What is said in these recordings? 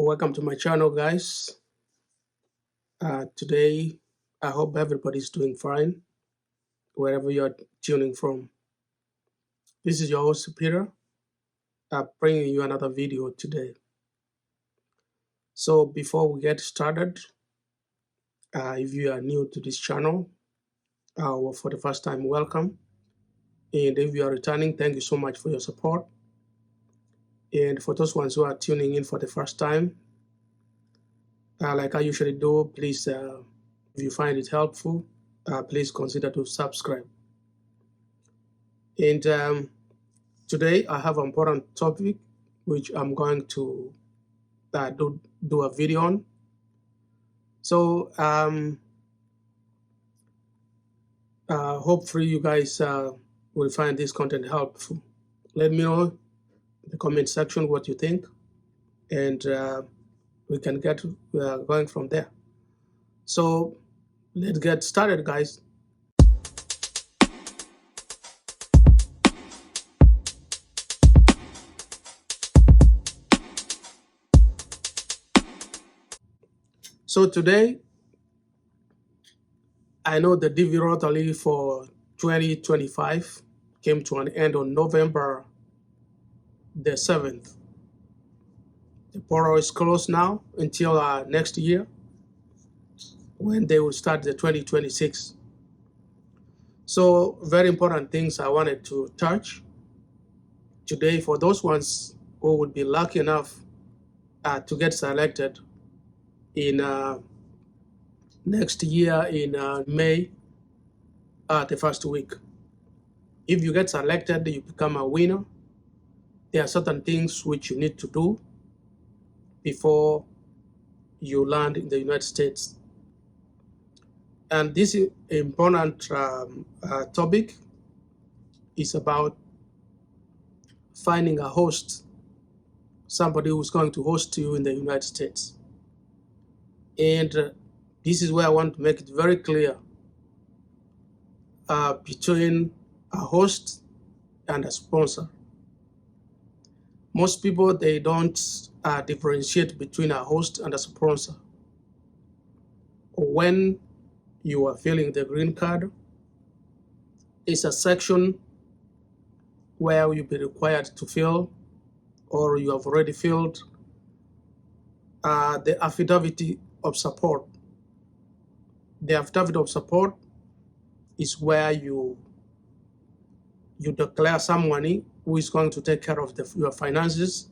Welcome to my channel, guys. Today, I hope everybody's doing fine wherever you're tuning from. This is your host, Peter, bringing you another video today. So, before we get started, if you are new to this channel, or for the first time, welcome. And if you are returning, thank you so much for your support. And for those ones who are tuning in for the first time, like I usually do, please, if you find it helpful, please consider to subscribe. And today I have an important topic which I'm going to do a video on. So hopefully you guys will find this content helpful. Let me know in the comment section what you think, and we can get going from there. So let's get started, guys. So today, I know the DV Rotary for 2025 came to an end on November the 7th. The portal is closed now until next year when they will start the 2026. So very important things I wanted to touch today for those ones who would be lucky enough to get selected in next year in May, the first week. If you get selected, you become a winner. There are certain things which you need to do before you land in the United States. And this important topic is about finding a host, somebody who's going to host you in the United States. And this is where I want to make it very clear between a host and a sponsor. Most people, they don't differentiate between a host and a sponsor. When you are filling the green card, it's a section where you'll be required to fill, or you have already filled, the affidavit of support. The affidavit of support is where you declare someone who is going to take care of your finances.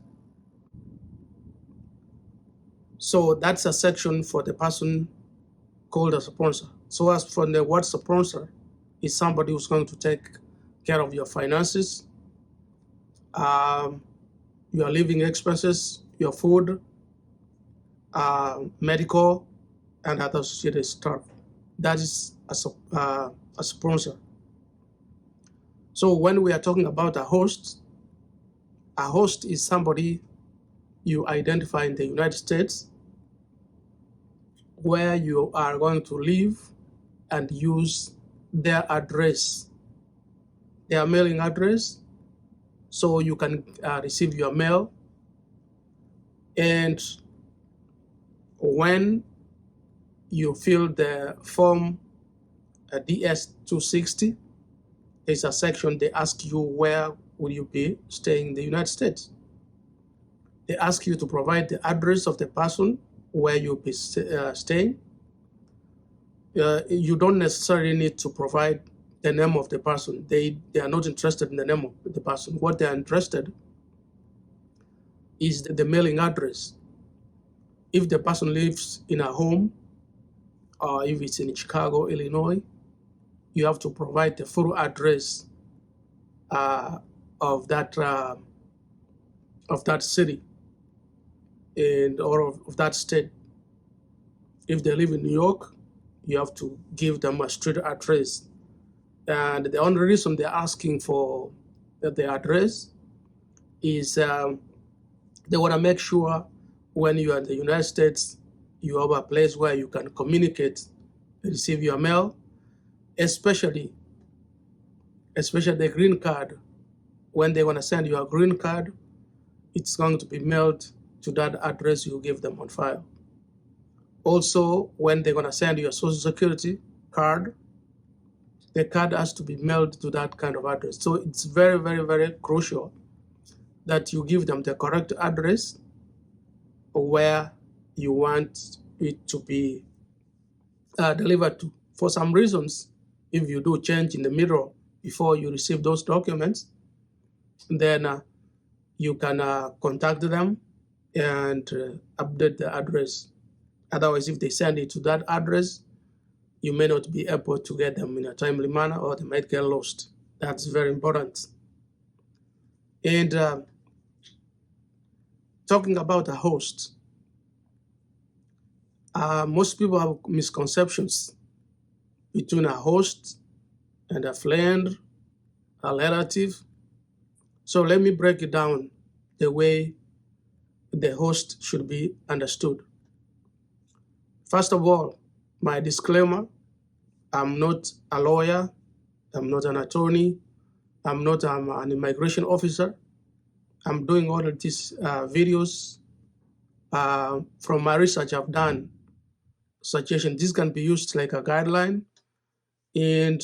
So that's a section for the person called a sponsor. So as for the word sponsor, is somebody who's going to take care of your finances, your living expenses, your food, medical, and other associated stuff. That is a sponsor. So when we are talking about a host is somebody you identify in the United States where you are going to live and use their address, their mailing address, so you can receive your mail. And when you fill the form DS-260, there's a section they ask you where will you be staying in the United States. They ask you to provide the address of the person where you'll be staying. You don't necessarily need to provide the name of the person. They are not interested in the name of the person. What they are interested is the mailing address. If the person lives in a home, or if it's in Chicago, Illinois, you have to provide the full address of that city and or of that state. If they live in New York, you have to give them a street address. And the only reason they're asking for the address is they want to make sure when you are in the United States, you have a place where you can communicate, receive your mail, especially the green card. When they want to send you a green card, it's going to be mailed to that address you give them on file. Also, when they're going to send you a social security card, the card has to be mailed to that kind of address. So it's very, very, very crucial that you give them the correct address where you want it to be delivered to. For some reasons, if you do change in the middle before you receive those documents, then you can contact them and update the address. Otherwise, if they send it to that address, you may not be able to get them in a timely manner, or they might get lost. That's very important. And talking about a host, most people have misconceptions between a host and a friend, a relative. So let me break it down the way the host should be understood. First of all, my disclaimer, I'm not a lawyer, I'm not an attorney, I'm not an immigration officer. I'm doing all of these videos from my research I've done. Suggestion, this can be used like a guideline, and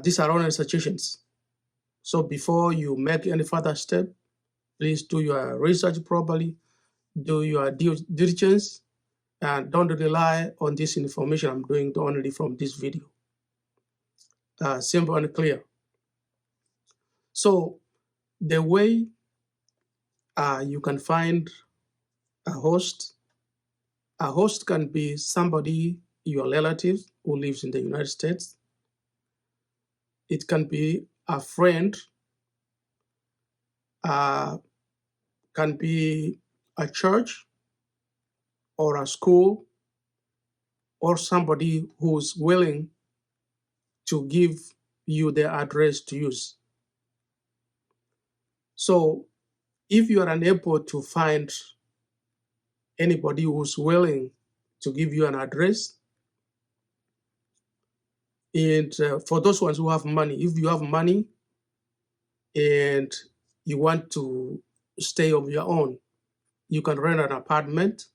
these are only suggestions. So before you make any further step, please do your research properly, do your due diligence, and don't rely on this information I'm doing only from this video. Simple and clear. So the way you can find a host can be somebody, your relative who lives in the United States. It can be a friend, can be a church or a school, or somebody who's willing to give you their address to use. So if you are unable to find anybody who's willing to give you an address, and for those ones who have money, if you have money and you want to stay on your own, you can rent an apartment.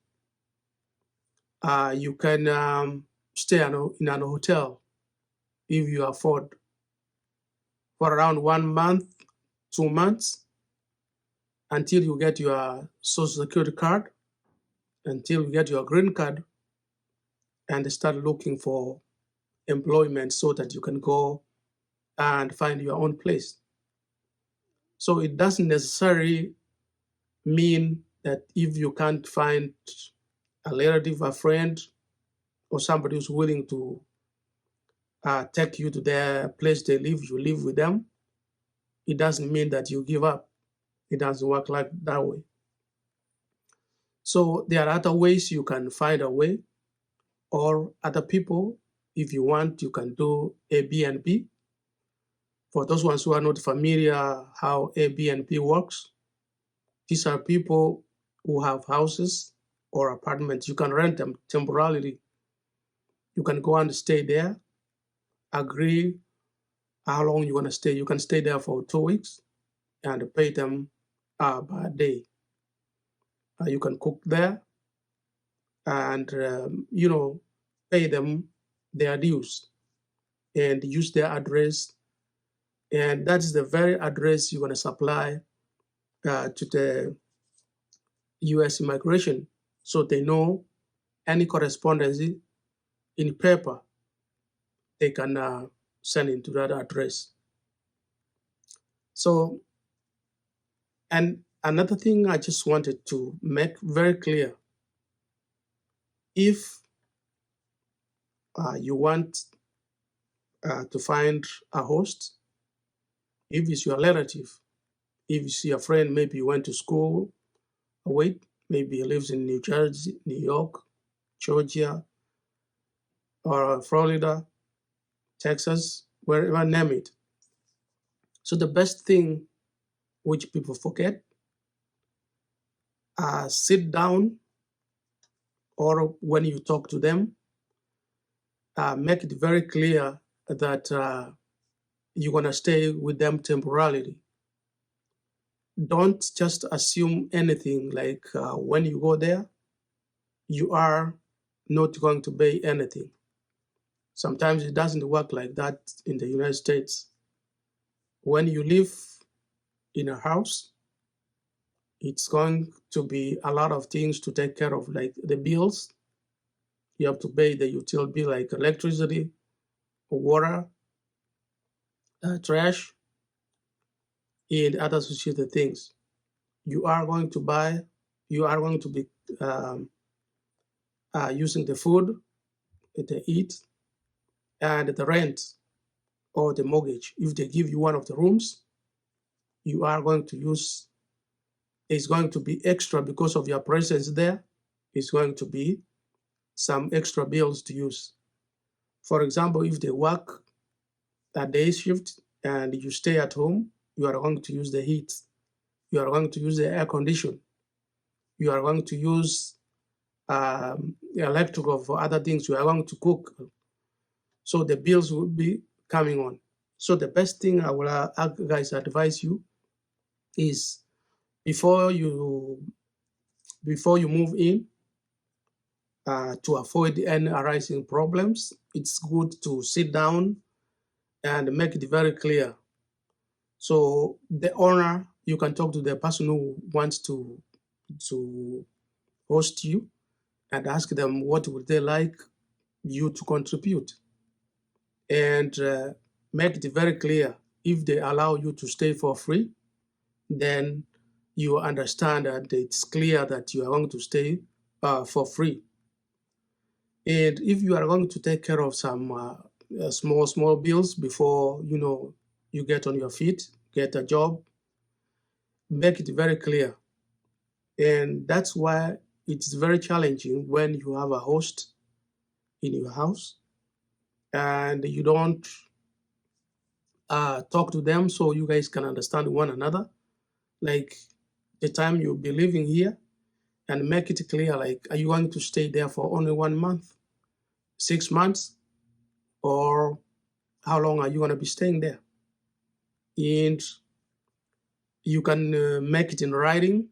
You can stay in an hotel if you afford for around 1 month, 2 months, until you get your social security card, until you get your green card, and start looking for employment so that you can go and find your own place. So it doesn't necessarily mean that if you can't find a relative, a friend, or somebody who's willing to take you to their place they live, you live with them. It doesn't mean that you give up. It doesn't work like that way. So there are other ways you can find a way, or other people. If you want, you can do Airbnb. For those ones who are not familiar how Airbnb works, these are people who have houses or apartments. You can rent them temporarily. You can go and stay there, agree how long you want to stay. You can stay there for 2 weeks and pay them per day. You can cook there and pay them their dues and use their address, and that is the very address you're going to supply to the U.S. immigration, so they know any correspondence in paper they can send into that address. So, and another thing I just wanted to make very clear, if you want to find a host, if it's your relative, if it's your friend, maybe you went to school with, maybe he lives in New Jersey, New York, Georgia, or Florida, Texas, wherever, name it. So the best thing which people forget, sit down, or when you talk to them, make it very clear that you're going to stay with them temporarily. don't just assume anything like when you go there, you are not going to pay anything. Sometimes it doesn't work like that in the United States. When you live in a house, it's going to be a lot of things to take care of, like the bills. You have to pay the utility bill, like electricity, water, trash, and other associated things. You are going to buy, you are going to be um, using the food, the eat, and the rent or the mortgage. If they give you one of the rooms, you are going to use, it's going to be extra because of your presence there. It's going to be some extra bills to use. For example, if they work a day shift and you stay at home, you are going to use the heat. You are going to use the air condition. You are going to use electrical for other things. You are going to cook. So the bills will be coming on. So the best thing I will guys advise you is before you move in, to avoid any arising problems, it's good to sit down and make it very clear. So the owner, you can talk to the person who wants to host you and ask them what would they like you to contribute, and make it very clear. If they allow you to stay for free, then you understand that it's clear that you are going to stay for free. And if you are going to take care of some small bills before you get on your feet, get a job, make it very clear. And that's why it's very challenging when you have a host in your house and you don't talk to them so you guys can understand one another. Like the time you'll be living here, and make it clear, like, are you going to stay there for only 1 month, 6 months, or how long are you going to be staying there? And you can make it in writing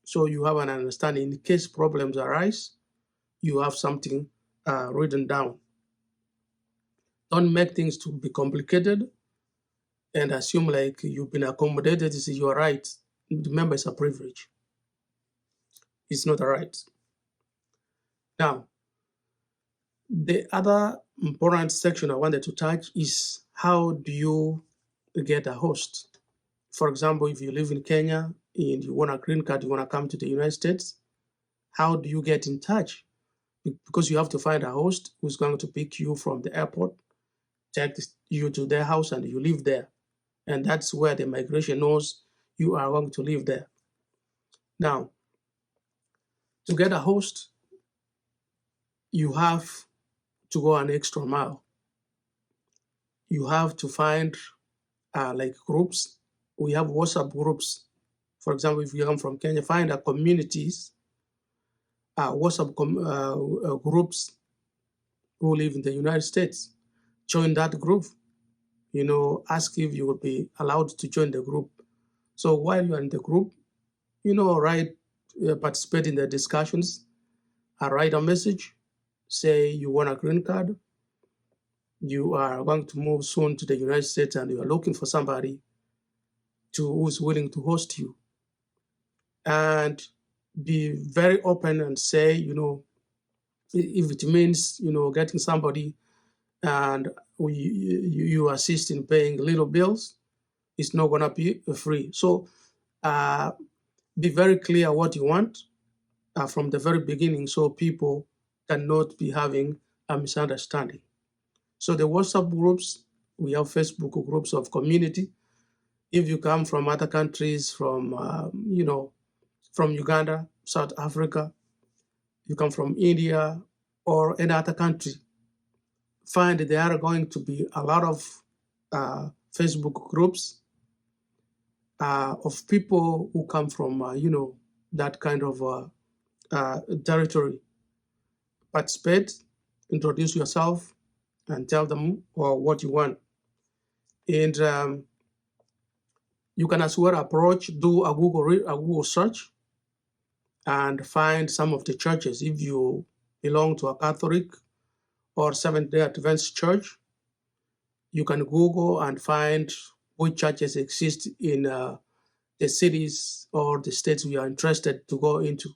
so you have an understanding. In case problems arise, you have something written down. Don't make things to be complicated and assume like you've been accommodated. This is your right. Remember, it's a privilege. It's not a right. Now, the other important section I wanted to touch is how do you get a host? For example, if you live in Kenya and you want a green card, you want to come to the United States, how do you get in touch? Because you have to find a host who's going to pick you from the airport, take you to their house, and you live there. And that's where the migration knows you are going to live there. Now, to get a host, you have to go an extra mile. You have to find like groups. We have WhatsApp groups. For example, if you come from Kenya, find a communities, WhatsApp groups who live in the United States. Join that group. Ask if you will be allowed to join the group. So while you're in the group, participate in the discussions, write a message, say you want a green card, you are going to move soon to the United States and you are looking for somebody who's willing to host you. And be very open and say, if it means, getting somebody and you assist in paying little bills, it's not going to be free. So be very clear what you want from the very beginning so people cannot be having a misunderstanding. So the WhatsApp groups, we have Facebook groups of community. If you come from other countries, from Uganda, South Africa, you come from India or any other country, find there are going to be a lot of Facebook groups of people who come from, that kind of territory. Participate, introduce yourself, and tell them what you want. And You can as well approach, do a Google search, and find some of the churches. If you belong to a Catholic or Seventh-day Adventist church, you can Google and find which churches exist in the cities or the states we are interested to go into.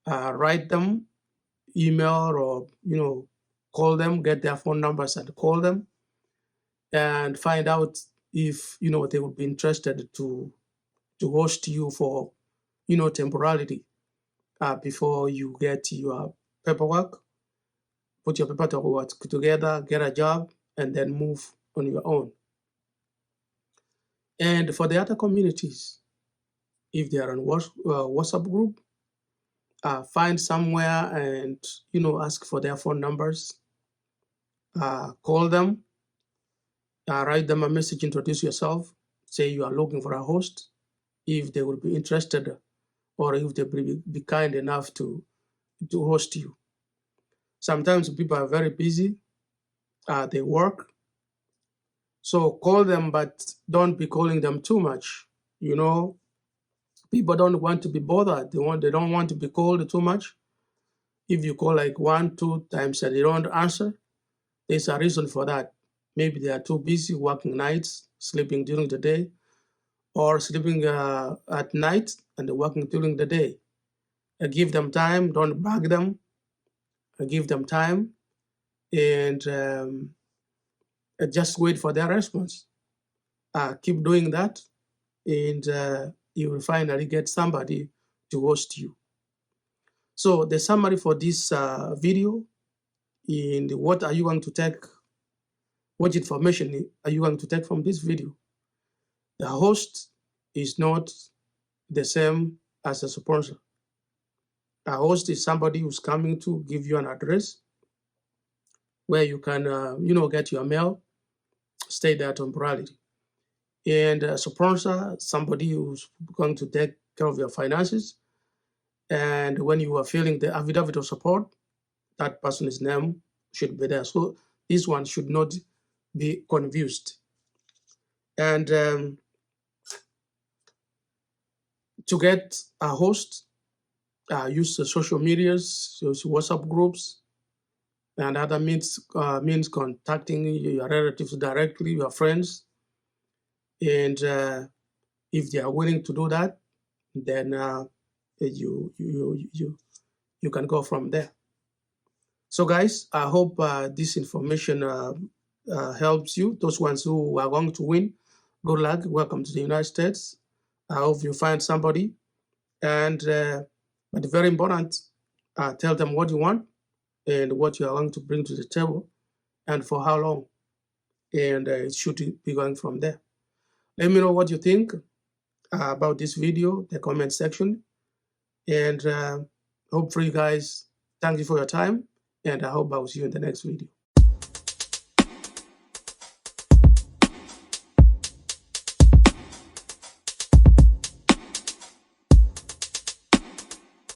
Write them, email, or call them, get their phone numbers and call them, and find out if they would be interested to host you for temporality before you get your paperwork, put your paperwork together, get a job, and then move on your own. And for the other communities, if they are on WhatsApp group, find somewhere and ask for their phone numbers, call them, write them a message, introduce yourself, say you are looking for a host, if they will be interested, or if they will be kind enough to host you. Sometimes people are very busy, they work, so call them, but don't be calling them too much. People don't want to be bothered. They don't want to be called too much. If you call like 1-2 times and they don't answer, there's a reason for that. Maybe they are too busy working nights, sleeping during the day, or sleeping at night and working during the day. Give them time. Don't bug them. Give them time, and just wait for their response. Keep doing that, and you will finally get somebody to host you. So the summary for this video, and what are you going to take, what information are you going to take from this video? The host is not the same as a sponsor. A host is somebody who's coming to give you an address where you can, get your mail, stay there temporarily. And a sponsor, somebody who's going to take care of your finances. And when you are filling the affidavit of support, that person's name should be there. So this one should not be confused. And to get a host, use the social medias, use WhatsApp groups, and other means contacting your relatives directly, your friends. And if they are willing to do that, then you can go from there. So guys, I hope this information helps you. Those ones who are going to win, good luck. Welcome to the United States. I hope you find somebody. And but very important, tell them what you want and what you are going to bring to the table and for how long. And it should be going from there. Let me know what you think about this video, the comment section. And hopefully, guys, thank you for your time. And I hope I will see you in the next video.